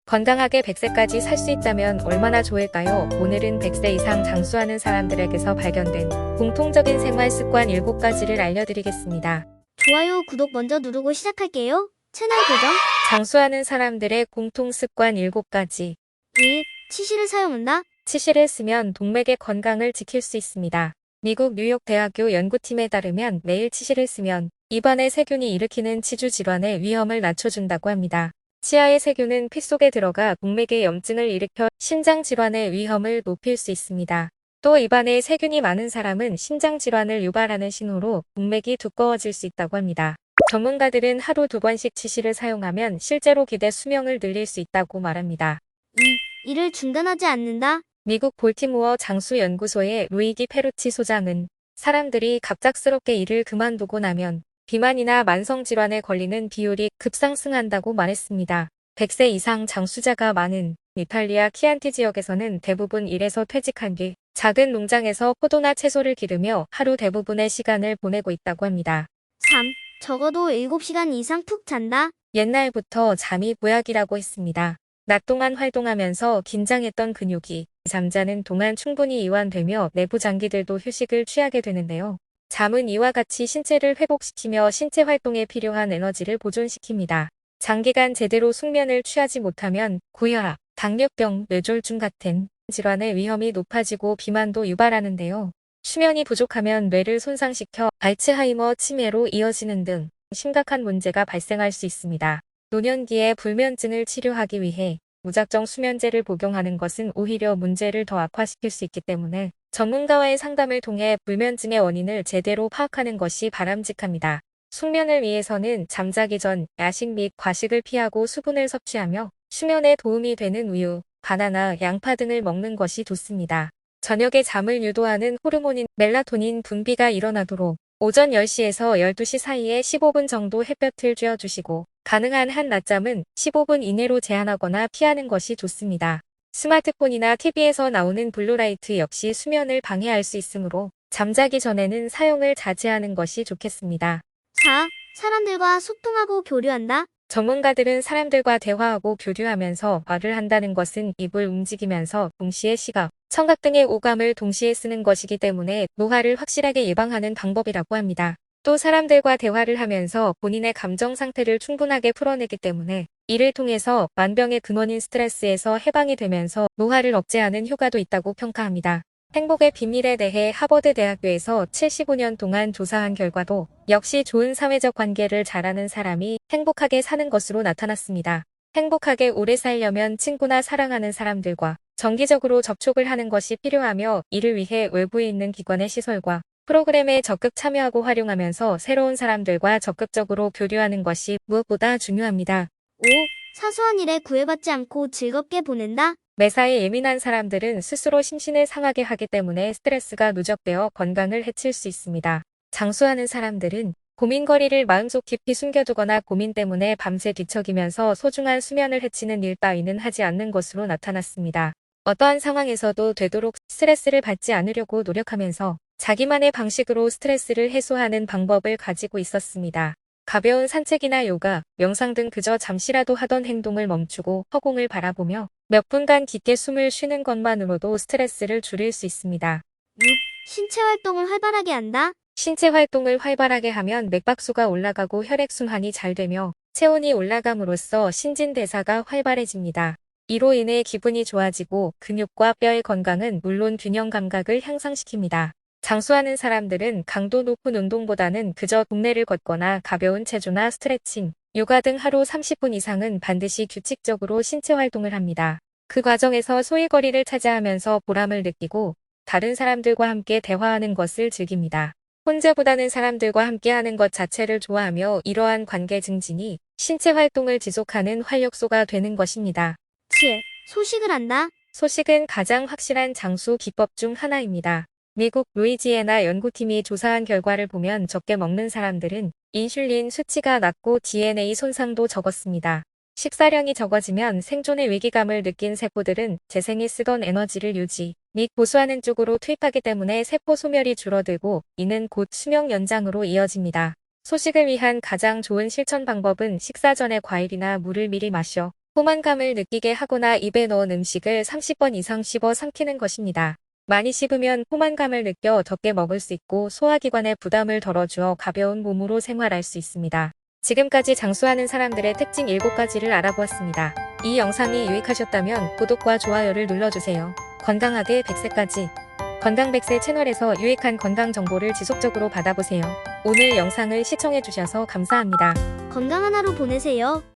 건강하게 100세까지 살 수 있다면 얼마나 좋을까요? 오늘은 100세 이상 장수하는 사람들에게서 발견된 공통적인 생활 습관 7가지를 알려드리겠습니다. 좋아요, 구독 먼저 누르고 시작할게요. 채널 고정. 장수하는 사람들의 공통 습관 7가지. 1. 치실을 사용한다. 치실을 쓰면 동맥의 건강을 지킬 수 있습니다. 미국 뉴욕 대학교 연구팀에 따르면 매일 치실을 쓰면 입안의 세균이 일으키는 치주 질환의 위험을 낮춰준다고 합니다. 치아의 세균은 피 속에 들어가 동맥의 염증을 일으켜 심장 질환의 위험을 높일 수 있습니다. 또 입안에 세균이 많은 사람은 심장 질환을 유발하는 신호로 동맥이 두꺼워질 수 있다고 합니다. 전문가들은 하루 2번씩 치실을 사용하면 실제로 기대 수명을 늘릴 수 있다고 말합니다. 2. 일을 중단하지 않는다. 미국 볼티모어 장수연구소의 루이기 페루치 소장은 사람들이 갑작스럽게 일을 그만두고 나면 비만이나 만성질환에 걸리는 비율이 급상승한다고 말했습니다. 100세 이상 장수자가 많은 이탈리아 키안티 지역에서는 대부분 일에서 퇴직한 뒤 작은 농장에서 포도나 채소를 기르며 하루 대부분의 시간을 보내고 있다고 합니다. 3. 적어도 7시간 이상 푹 잔다. 옛날부터 잠이 보약이라고 했습니다. 낮 동안 활동하면서 긴장했던 근육이 잠자는 동안 충분히 이완되며 내부 장기들도 휴식을 취하게 되는데요. 잠은 이와 같이 신체를 회복시키며 신체 활동에 필요한 에너지를 보존시킵니다. 장기간 제대로 숙면을 취하지 못하면 고혈압, 당뇨병, 뇌졸중 같은 질환의 위험이 높아지고 비만도 유발하는데요. 수면이 부족하면 뇌를 손상시켜 알츠하이머 치매로 이어지는 등 심각한 문제가 발생할 수 있습니다. 노년기에 불면증을 치료하기 위해 무작정 수면제를 복용하는 것은 오히려 문제를 더 악화시킬 수 있기 때문에 전문가와의 상담을 통해 불면증의 원인을 제대로 파악하는 것이 바람직합니다. 숙면을 위해서는 잠자기 전 야식 및 과식을 피하고 수분을 섭취하며 수면에 도움이 되는 우유, 바나나, 양파 등을 먹는 것이 좋습니다. 저녁에 잠을 유도하는 호르몬인 멜라토닌 분비가 일어나도록 오전 10시에서 12시 사이에 15분 정도 햇볕을 쬐어주시고 가능한 한 낮잠은 15분 이내로 제한하거나 피하는 것이 좋습니다. 스마트폰이나 TV에서 나오는 블루라이트 역시 수면을 방해할 수 있으므로 잠자기 전에는 사용을 자제하는 것이 좋겠습니다. 4. 사람들과 소통하고 교류한다. 전문가들은 사람들과 대화하고 교류하면서 말을 한다는 것은 입을 움직이면서 동시에 시각, 청각 등의 오감을 동시에 쓰는 것이기 때문에 노화를 확실하게 예방하는 방법이라고 합니다. 또 사람들과 대화를 하면서 본인의 감정 상태를 충분하게 풀어내기 때문에 이를 통해서 만병의 근원인 스트레스에서 해방이 되면서 노화를 억제하는 효과도 있다고 평가합니다. 행복의 비밀에 대해 하버드 대학교에서 75년 동안 조사한 결과도 역시 좋은 사회적 관계를 잘하는 사람이 행복하게 사는 것으로 나타났습니다. 행복하게 오래 살려면 친구나 사랑하는 사람들과 정기적으로 접촉을 하는 것이 필요하며 이를 위해 외부에 있는 기관의 시설과 프로그램에 적극 참여하고 활용하면서 새로운 사람들과 적극적으로 교류하는 것이 무엇보다 중요합니다. 5. 사소한 일에 구애받지 않고 즐겁게 보낸다. 매사에 예민한 사람들은 스스로 심신을 상하게 하기 때문에 스트레스가 누적되어 건강을 해칠 수 있습니다. 장수하는 사람들은 고민거리를 마음속 깊이 숨겨두거나 고민 때문에 밤새 뒤척이면서 소중한 수면을 해치는 일 따위는 하지 않는 것으로 나타났습니다. 어떠한 상황에서도 되도록 스트레스를 받지 않으려고 노력하면서 자기만의 방식으로 스트레스를 해소하는 방법을 가지고 있었습니다. 가벼운 산책이나 요가, 명상 등 그저 잠시라도 하던 행동을 멈추고 허공을 바라보며 몇 분간 깊게 숨을 쉬는 것만으로도 스트레스를 줄일 수 있습니다. 6. 신체 활동을 활발하게 한다. 신체 활동을 활발하게 하면 맥박수가 올라가고 혈액순환이 잘 되며 체온이 올라감으로써 신진대사가 활발해집니다. 이로 인해 기분이 좋아지고 근육과 뼈의 건강은 물론 균형 감각을 향상시킵니다. 장수하는 사람들은 강도 높은 운동보다는 그저 동네를 걷거나 가벼운 체조나 스트레칭, 요가 등 하루 30분 이상은 반드시 규칙적으로 신체 활동을 합니다. 그 과정에서 소일거리를 차지하면서 보람을 느끼고 다른 사람들과 함께 대화하는 것을 즐깁니다. 혼자보다는 사람들과 함께하는 것 자체를 좋아하며 이러한 관계 증진이 신체 활동을 지속하는 활력소가 되는 것입니다. 7. 소식을 한다. 소식은 가장 확실한 장수 기법 중 하나입니다. 미국 루이지애나 연구팀이 조사한 결과를 보면 적게 먹는 사람들은 인슐린 수치가 낮고 DNA 손상도 적었습니다. 식사량이 적어지면 생존의 위기감을 느낀 세포들은 재생에 쓰던 에너지를 유지 및 보수하는 쪽으로 투입하기 때문에 세포 소멸이 줄어들고 이는 곧 수명 연장으로 이어집니다. 소식을 위한 가장 좋은 실천 방법은 식사 전에 과일이나 물을 미리 마셔 포만감을 느끼게 하거나 입에 넣은 음식을 30번 이상 씹어 삼키는 것입니다. 많이 씹으면 포만감을 느껴 적게 먹을 수 있고 소화기관에 부담을 덜어주어 가벼운 몸으로 생활할 수 있습니다. 지금까지 장수하는 사람들의 특징 7가지를 알아보았습니다. 이 영상이 유익하셨다면 구독과 좋아요를 눌러주세요. 건강하게 100세까지 건강 100세 채널에서 유익한 건강 정보를 지속적으로 받아보세요. 오늘 영상을 시청해주셔서 감사합니다. 건강한 하루 보내세요.